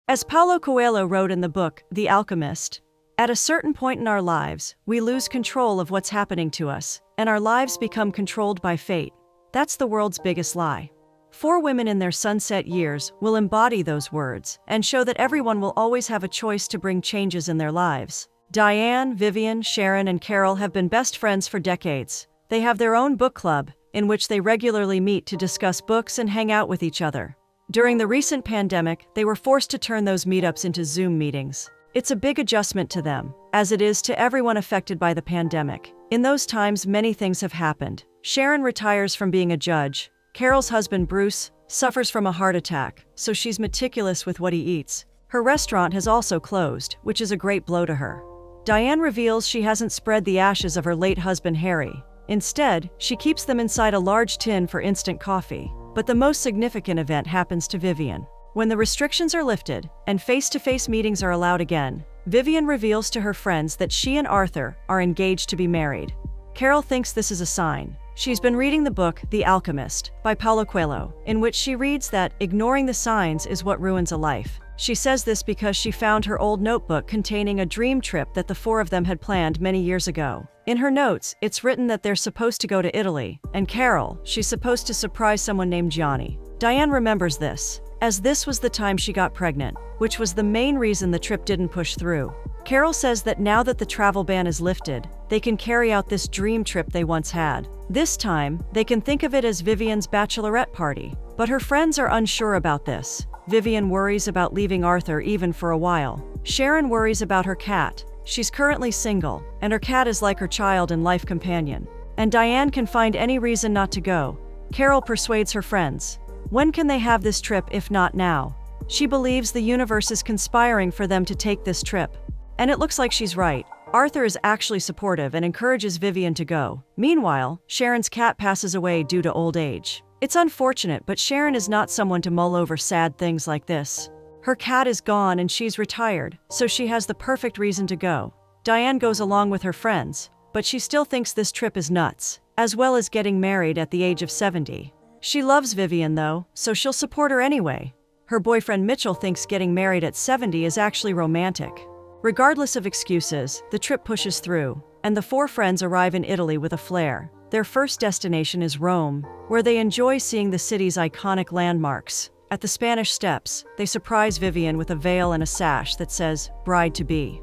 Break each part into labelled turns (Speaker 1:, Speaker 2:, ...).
Speaker 1: As Paulo Coelho wrote in the book, The Alchemist, at a certain point in our lives, we lose control of what's happening to us, and our lives become controlled by fate. That's the world's biggest lie. 4 women in their sunset years will embody those words and show that everyone will always have a choice to bring changes in their lives. Diane, Vivian, Sharon, and Carol have been best friends for decades. They have their own book club, in which they regularly meet to discuss books and hang out with each other. During the recent pandemic, they were forced to turn those meetups into Zoom meetings. It's a big adjustment to them, as it is to everyone affected by the pandemic. In those times, many things have happened. Sharon retires from being a judge. Carol's husband, Bruce, suffers from a heart attack, so she's meticulous with what he eats. Her restaurant has also closed, which is a great blow to her. Diane reveals she hasn't spread the ashes of her late husband, Harry. Instead, she keeps them inside a large tin for instant coffee. But the most significant event happens to Vivian. When the restrictions are lifted and face-to-face meetings are allowed again, Vivian reveals to her friends that she and Arthur are engaged to be married. Carol thinks this is a sign. She's been reading the book, The Alchemist, by Paulo Coelho, in which she reads that ignoring the signs is what ruins a life. She says this because she found her old notebook containing a dream trip that the 4 of them had planned many years ago. In her notes, it's written that they're supposed to go to Italy, and Carol, she's supposed to surprise someone named Johnny. Diane remembers this, as this was the time she got pregnant, which was the main reason the trip didn't push through. Carol says that now that the travel ban is lifted, they can carry out this dream trip they once had. This time, they can think of it as Vivian's bachelorette party. But her friends are unsure about this. Vivian worries about leaving Arthur even for a while. Sharon worries about her cat. She's currently single, and her cat is like her child and life companion. And Diane can find any reason not to go. Carol persuades her friends. When can they have this trip if not now? She believes the universe is conspiring for them to take this trip. And it looks like she's right. Arthur is actually supportive and encourages Vivian to go. Meanwhile, Sharon's cat passes away due to old age. It's unfortunate, but Sharon is not someone to mull over sad things like this. Her cat is gone and she's retired, so she has the perfect reason to go. Diane goes along with her friends, but she still thinks this trip is nuts, as well as getting married at the age of 70. She loves Vivian though, so she'll support her anyway. Her boyfriend Mitchell thinks getting married at 70 is actually romantic. Regardless of excuses, the trip pushes through, and the 4 friends arrive in Italy with a flair. Their first destination is Rome, where they enjoy seeing the city's iconic landmarks. At the Spanish Steps, they surprise Vivian with a veil and a sash that says, "Bride-to-be."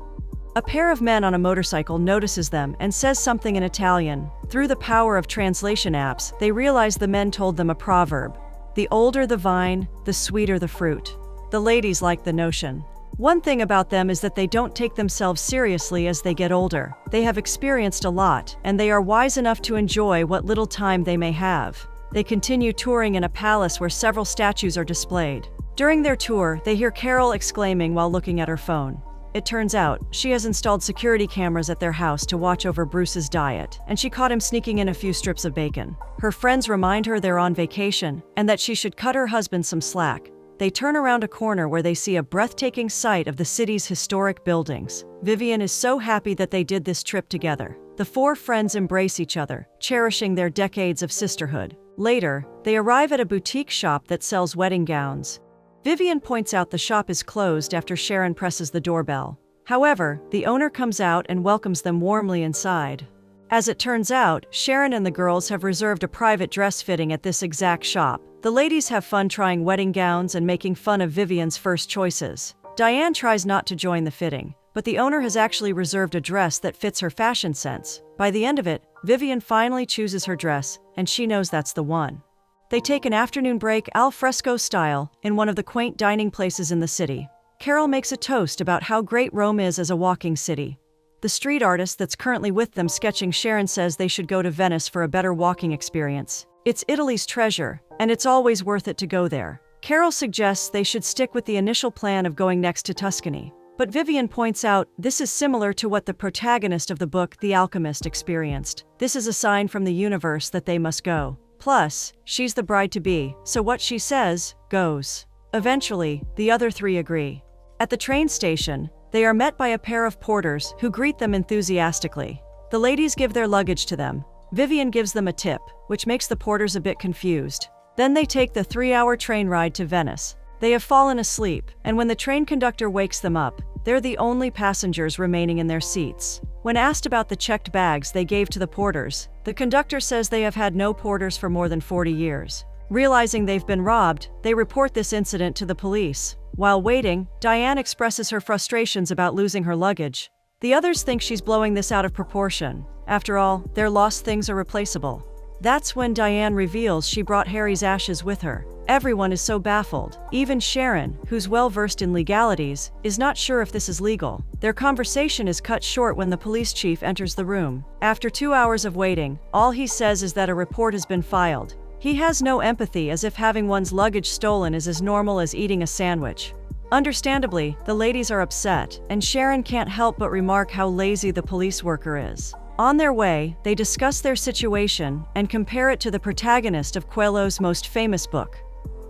Speaker 1: A pair of men on a motorcycle notices them and says something in Italian. Through the power of translation apps, they realize the men told them a proverb. The older the vine, the sweeter the fruit. The ladies like the notion. One thing about them is that they don't take themselves seriously as they get older. They have experienced a lot, and they are wise enough to enjoy what little time they may have. They continue touring in a palace where several statues are displayed. During their tour, they hear Carol exclaiming while looking at her phone. It turns out, she has installed security cameras at their house to watch over Bruce's diet, and she caught him sneaking in a few strips of bacon. Her friends remind her they're on vacation, and that she should cut her husband some slack. They turn around a corner where they see a breathtaking sight of the city's historic buildings. Vivian is so happy that they did this trip together. The 4 friends embrace each other, cherishing their decades of sisterhood. Later, they arrive at a boutique shop that sells wedding gowns. Vivian points out the shop is closed after Sharon presses the doorbell. However, the owner comes out and welcomes them warmly inside. As it turns out, Sharon and the girls have reserved a private dress fitting at this exact shop. The ladies have fun trying wedding gowns and making fun of Vivian's first choices. Diane tries not to join the fitting, but the owner has actually reserved a dress that fits her fashion sense. By the end of it, Vivian finally chooses her dress, and she knows that's the one. They take an afternoon break al fresco style in one of the quaint dining places in the city. Carol makes a toast about how great Rome is as a walking city. The street artist that's currently with them sketching Sharon says they should go to Venice for a better walking experience. It's Italy's treasure, and it's always worth it to go there. Carol suggests they should stick with the initial plan of going next to Tuscany. But Vivian points out this is similar to what the protagonist of the book, The Alchemist, experienced. This is a sign from the universe that they must go. Plus, she's the bride-to-be, so what she says, goes. Eventually, the other 3 agree. At the train station, they are met by a pair of porters who greet them enthusiastically. The ladies give their luggage to them. Vivian gives them a tip, which makes the porters a bit confused. Then they take the 3-hour train ride to Venice. They have fallen asleep, and when the train conductor wakes them up, they're the only passengers remaining in their seats. When asked about the checked bags they gave to the porters, the conductor says they have had no porters for more than 40 years. Realizing they've been robbed, they report this incident to the police. While waiting, Diane expresses her frustrations about losing her luggage. The others think she's blowing this out of proportion. After all, their lost things are replaceable. That's when Diane reveals she brought Harry's ashes with her. Everyone is so baffled. Even Sharon, who's well-versed in legalities, is not sure if this is legal. Their conversation is cut short when the police chief enters the room. After 2 hours of waiting, all he says is that a report has been filed. He has no empathy, as if having one's luggage stolen is as normal as eating a sandwich. Understandably, the ladies are upset, and Sharon can't help but remark how lazy the police worker is. On their way, they discuss their situation and compare it to the protagonist of Coelho's most famous book.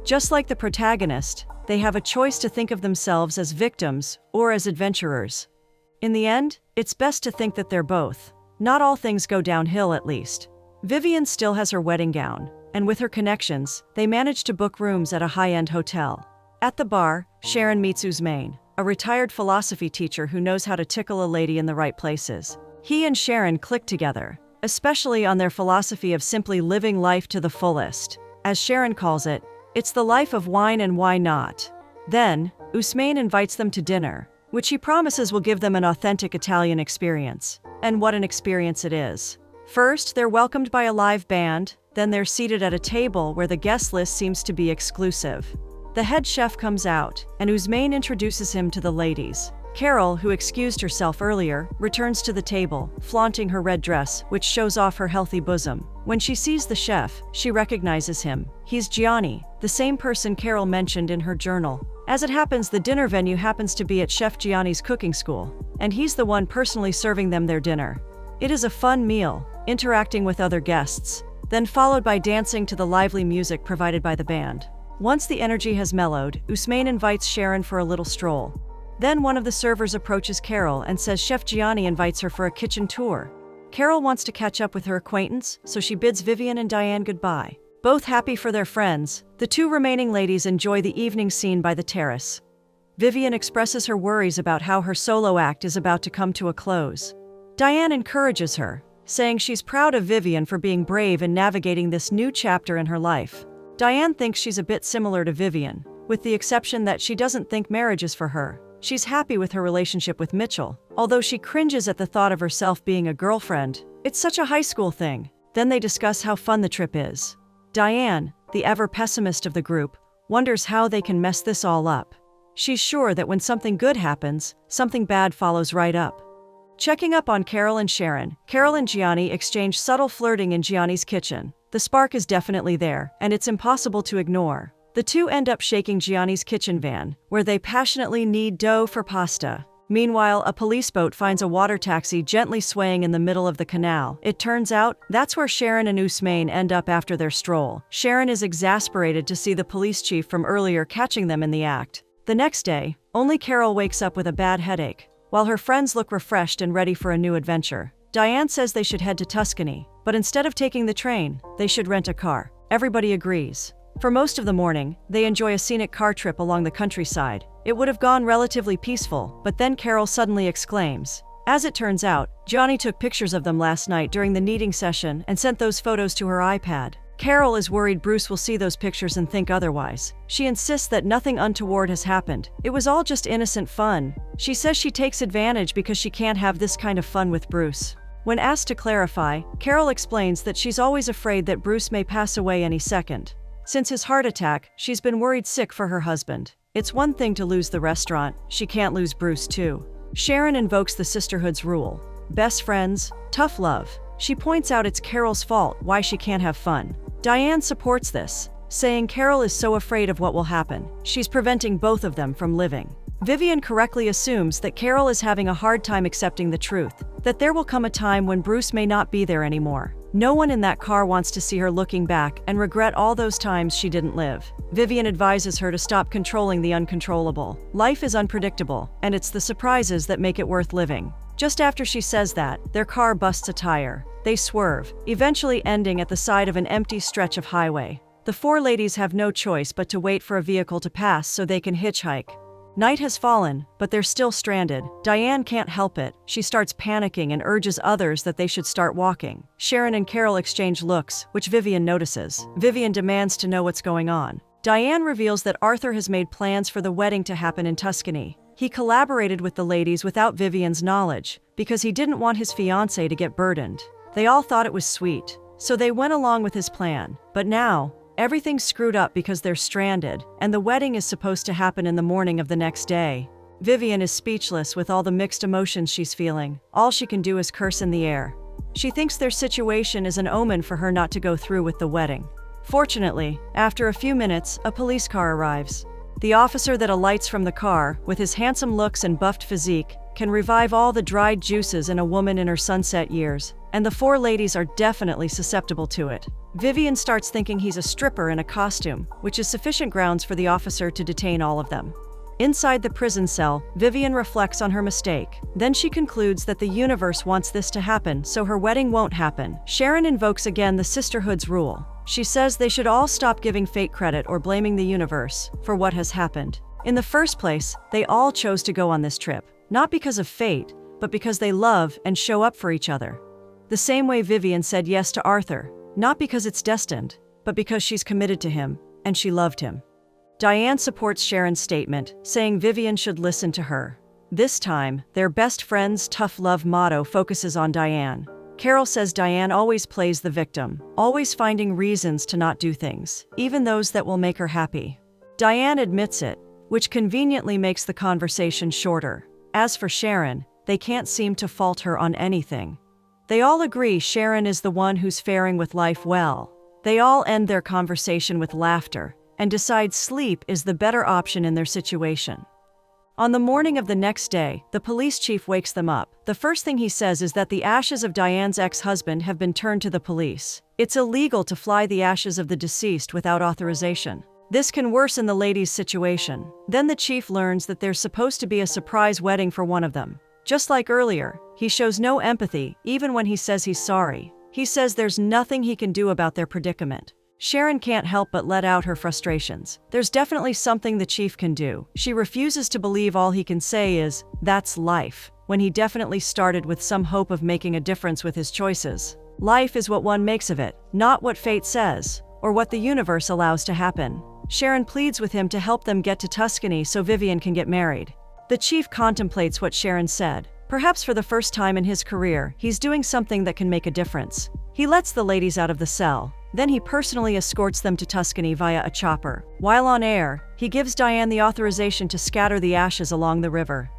Speaker 1: Just like the protagonist, they have a choice to think of themselves as victims or as adventurers. In the end, it's best to think that they're both. Not all things go downhill, at least. Vivian still has her wedding gown, and with her connections, they manage to book rooms at a high-end hotel. At the bar, Sharon meets Usmain, a retired philosophy teacher who knows how to tickle a lady in the right places. He and Sharon click together, especially on their philosophy of simply living life to the fullest. As Sharon calls it, it's the life of wine and why not. Then, Usmain invites them to dinner, which he promises will give them an authentic Italian experience. And what an experience it is. First, they're welcomed by a live band, then they're seated at a table where the guest list seems to be exclusive. The head chef comes out, and Usmain introduces him to the ladies. Carol, who excused herself earlier, returns to the table, flaunting her red dress, which shows off her healthy bosom. When she sees the chef, she recognizes him. He's Gianni, the same person Carol mentioned in her journal. As it happens, the dinner venue happens to be at Chef Gianni's cooking school, and he's the one personally serving them their dinner. It is a fun meal, interacting with other guests, then followed by dancing to the lively music provided by the band. Once the energy has mellowed, Usmain invites Sharon for a little stroll. Then one of the servers approaches Carol and says Chef Gianni invites her for a kitchen tour. Carol wants to catch up with her acquaintance, so she bids Vivian and Diane goodbye. Both happy for their friends, the two remaining ladies enjoy the evening scene by the terrace. Vivian expresses her worries about how her solo act is about to come to a close. Diane encourages her, saying she's proud of Vivian for being brave and navigating this new chapter in her life. Diane thinks she's a bit similar to Vivian, with the exception that she doesn't think marriage is for her. She's happy with her relationship with Mitchell, although she cringes at the thought of herself being a girlfriend. It's such a high school thing. Then they discuss how fun the trip is. Diane, the ever-pessimist of the group, wonders how they can mess this all up. She's sure that when something good happens, something bad follows right up. Checking up on Carol and Sharon, Carol and Gianni exchange subtle flirting in Gianni's kitchen. The spark is definitely there, and it's impossible to ignore. The two end up shaking Gianni's kitchen van, where they passionately knead dough for pasta. Meanwhile, a police boat finds a water taxi gently swaying in the middle of the canal. It turns out, that's where Sharon and Usmain end up after their stroll. Sharon is exasperated to see the police chief from earlier catching them in the act. The next day, only Carol wakes up with a bad headache, while her friends look refreshed and ready for a new adventure. Diane says they should head to Tuscany, but instead of taking the train, they should rent a car. Everybody agrees. For most of the morning, they enjoy a scenic car trip along the countryside. It would have gone relatively peaceful, but then Carol suddenly exclaims. As it turns out, Johnny took pictures of them last night during the kneading session and sent those photos to her iPad. Carol is worried Bruce will see those pictures and think otherwise. She insists that nothing untoward has happened. It was all just innocent fun. She says she takes advantage because she can't have this kind of fun with Bruce. When asked to clarify, Carol explains that she's always afraid that Bruce may pass away any second. Since his heart attack, she's been worried sick for her husband. It's one thing to lose the restaurant, she can't lose Bruce too. Sharon invokes the sisterhood's rule. Best friends, tough love. She points out it's Carol's fault why she can't have fun. Diane supports this, saying Carol is so afraid of what will happen. She's preventing both of them from living. Vivian correctly assumes that Carol is having a hard time accepting the truth, that there will come a time when Bruce may not be there anymore. No one in that car wants to see her looking back and regret all those times she didn't live. Vivian advises her to stop controlling the uncontrollable. Life is unpredictable, and it's the surprises that make it worth living. Just after she says that, their car busts a tire. They swerve, eventually ending at the side of an empty stretch of highway. The four ladies have no choice but to wait for a vehicle to pass so they can hitchhike. Night has fallen, but they're still stranded. Diane can't help it. She starts panicking and urges others that they should start walking. Sharon and Carol exchange looks, which Vivian notices. Vivian demands to know what's going on. Diane reveals that Arthur has made plans for the wedding to happen in Tuscany. He collaborated with the ladies without Vivian's knowledge, because he didn't want his fiancée to get burdened. They all thought it was sweet, so they went along with his plan. But now, everything's screwed up because they're stranded, and the wedding is supposed to happen in the morning of the next day. Vivian is speechless with all the mixed emotions she's feeling. All she can do is curse in the air. She thinks their situation is an omen for her not to go through with the wedding. Fortunately, after a few minutes, a police car arrives. The officer that alights from the car, with his handsome looks and buffed physique, can revive all the dried juices in a woman in her sunset years, and the four ladies are definitely susceptible to it. Vivian starts thinking he's a stripper in a costume, which is sufficient grounds for the officer to detain all of them. Inside the prison cell, Vivian reflects on her mistake. Then she concludes that the universe wants this to happen, so her wedding won't happen. Sharon invokes again the sisterhood's rule. She says they should all stop giving fate credit or blaming the universe for what has happened. In the first place, they all chose to go on this trip, not because of fate, but because they love and show up for each other. The same way Vivian said yes to Arthur, not because it's destined, but because she's committed to him, and she loved him. Diane supports Sharon's statement, saying Vivian should listen to her. This time, their best friend's tough love motto focuses on Diane. Carol says Diane always plays the victim, always finding reasons to not do things, even those that will make her happy. Diane admits it, which conveniently makes the conversation shorter. As for Sharon, they can't seem to fault her on anything. They all agree Sharon is the one who's faring with life well. They all end their conversation with laughter and decide sleep is the better option in their situation. On the morning of the next day, the police chief wakes them up. The first thing he says is that the ashes of Diane's ex-husband have been turned to the police. It's illegal to fly the ashes of the deceased without authorization. This can worsen the ladies' situation. Then the chief learns that there's supposed to be a surprise wedding for one of them. Just like earlier, he shows no empathy, even when he says he's sorry. He says there's nothing he can do about their predicament. Sharon can't help but let out her frustrations. There's definitely something the chief can do. She refuses to believe all he can say is, "That's life," when he definitely started with some hope of making a difference with his choices. Life is what one makes of it, not what fate says, or what the universe allows to happen. Sharon pleads with him to help them get to Tuscany so Vivian can get married. The chief contemplates what Sharon said. Perhaps for the first time in his career, he's doing something that can make a difference. He lets the ladies out of the cell. Then he personally escorts them to Tuscany via a chopper. While on air, he gives Diane the authorization to scatter the ashes along the river.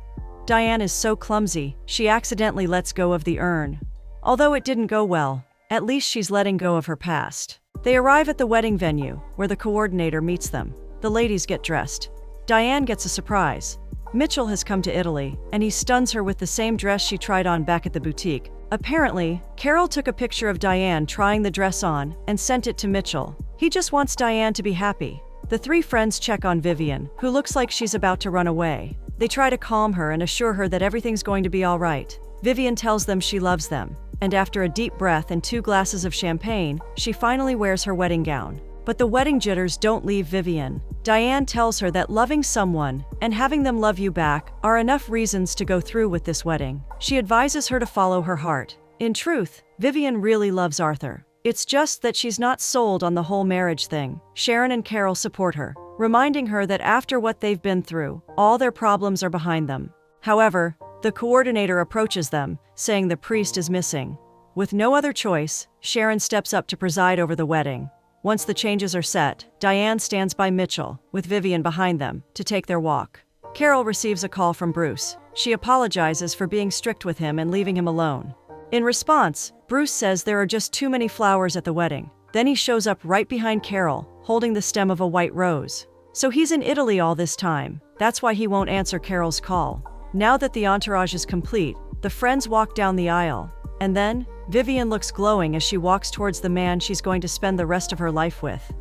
Speaker 1: Diane is so clumsy, she accidentally lets go of the urn. Although it didn't go well, at least she's letting go of her past. They arrive at the wedding venue, where the coordinator meets them. The ladies get dressed. Diane gets a surprise. Mitchell has come to Italy, and he stuns her with the same dress she tried on back at the boutique. Apparently, Carol took a picture of Diane trying the dress on and sent it to Mitchell. He just wants Diane to be happy. The three friends check on Vivian, who looks like she's about to run away. They try to calm her and assure her that everything's going to be all right. Vivian tells them she loves them, and after a deep breath and 2 glasses of champagne, she finally wears her wedding gown. But the wedding jitters don't leave Vivian. Diane tells her that loving someone and having them love you back are enough reasons to go through with this wedding. She advises her to follow her heart. In truth, Vivian really loves Arthur. It's just that she's not sold on the whole marriage thing. Sharon and Carol support her, reminding her that after what they've been through, all their problems are behind them. However, the coordinator approaches them, saying the priest is missing. With no other choice, Sharon steps up to preside over the wedding. Once the changes are set, Diane stands by Mitchell, with Vivian behind them, to take their walk. Carol receives a call from Bruce. She apologizes for being strict with him and leaving him alone. In response, Bruce says there are just too many flowers at the wedding. Then he shows up right behind Carol, holding the stem of a white rose. So he's in Italy all this time. That's why he won't answer Carol's call. Now that the entourage is complete, the friends walk down the aisle. And then, Vivian looks glowing as she walks towards the man she's going to spend the rest of her life with.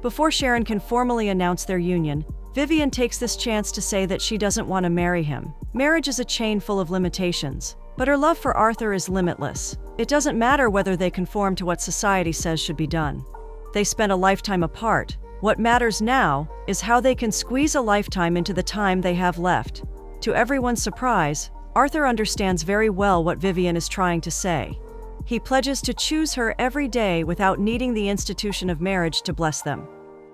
Speaker 1: Before Sharon can formally announce their union, Vivian takes this chance to say that she doesn't want to marry him. Marriage is a chain full of limitations, but her love for Arthur is limitless. It doesn't matter whether they conform to what society says should be done. They spent a lifetime apart. What matters now is how they can squeeze a lifetime into the time they have left. To everyone's surprise, Arthur understands very well what Vivian is trying to say. He pledges to choose her every day without needing the institution of marriage to bless them.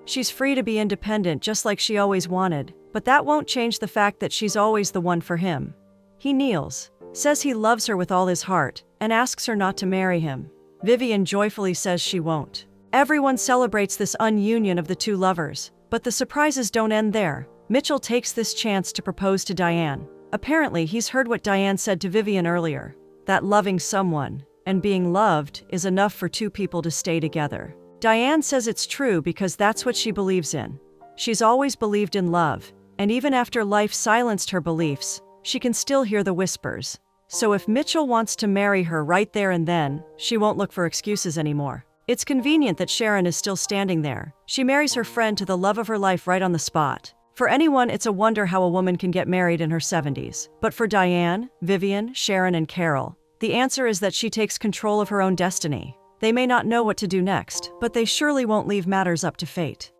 Speaker 1: She's free to be independent just like she always wanted, but that won't change the fact that she's always the one for him. He kneels, says he loves her with all his heart, and asks her not to marry him. Vivian joyfully says she won't. Everyone celebrates this union of the two lovers, but the surprises don't end there. Mitchell takes this chance to propose to Diane. Apparently, he's heard what Diane said to Vivian earlier, that loving someone and being loved is enough for two people to stay together. Diane says it's true because that's what she believes in. She's always believed in love, and even after life silenced her beliefs, she can still hear the whispers. So if Mitchell wants to marry her right there and then, she won't look for excuses anymore. It's convenient that Sharon is still standing there. She marries her friend to the love of her life right on the spot. For anyone, it's a wonder how a woman can get married in her 70s. But for Diane, Vivian, Sharon, and Carol, the answer is that she takes control of her own destiny. They may not know what to do next, but they surely won't leave matters up to fate.